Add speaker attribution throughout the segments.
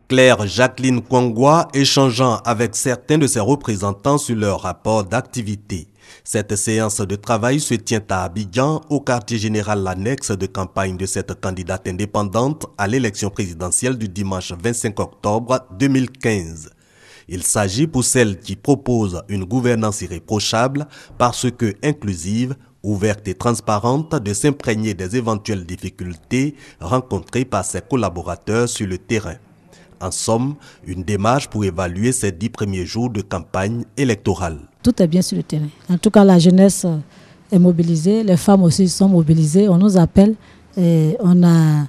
Speaker 1: Claire Jacqueline Kwangwa échangeant avec certains de ses représentants sur leur rapport d'activité. Cette séance de travail se tient à Abidjan, au quartier général annexe de campagne de cette candidate indépendante à l'élection présidentielle du dimanche 25 octobre 2015. Il s'agit pour celle qui propose une gouvernance irréprochable parce que inclusive, ouverte et transparente, de s'imprégner des éventuelles difficultés rencontrées par ses collaborateurs sur le terrain. En somme, une démarche pour évaluer ces 10 premiers jours de campagne électorale.
Speaker 2: Tout est bien sur le terrain. En tout cas, la jeunesse est mobilisée, les femmes aussi sont mobilisées. On nous appelle et on a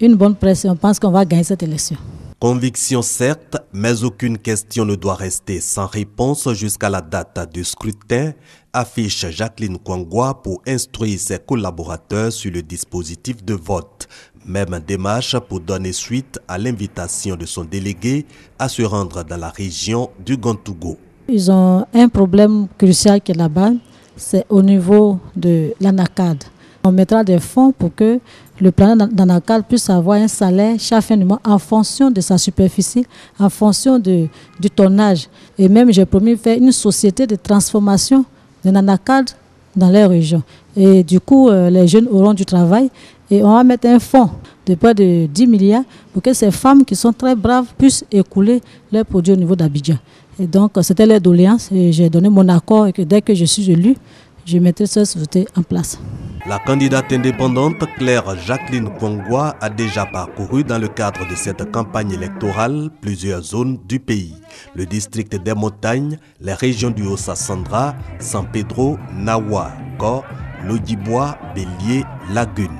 Speaker 2: une bonne presse et on pense qu'on va gagner cette élection.
Speaker 1: Conviction certes, mais aucune question ne doit rester sans réponse jusqu'à la date du scrutin, affiche Jacqueline Kwangwa pour instruire ses collaborateurs sur le dispositif de vote. Même démarche pour donner suite à l'invitation de son délégué à se rendre dans la région du Gantougo.
Speaker 2: Ils ont un problème crucial qui est là-bas, c'est au niveau de l'ANACAD. On mettra des fonds pour que le planeur d'ANACAD puisse avoir un salaire chaque fin du mois en fonction de sa superficie, en fonction du tonnage. Et même j'ai promis de faire une société de transformation de l'ANACAD dans les régions. Et du coup, les jeunes auront du travail et on va mettre un fonds de près de 10 milliards pour que ces femmes qui sont très braves puissent écouler leurs produits au niveau d'Abidjan. Et donc, c'était leur doléance et j'ai donné mon accord et que dès que je suis élu, je mettrai cette société en place.
Speaker 1: La candidate indépendante Claire Jacqueline Kwangwa a déjà parcouru dans le cadre de cette campagne électorale plusieurs zones du pays. Le district des montagnes, les régions du Haut-Sassandra, San Pedro, Nawa, Kor, Lodibois, Bélier, Lagune.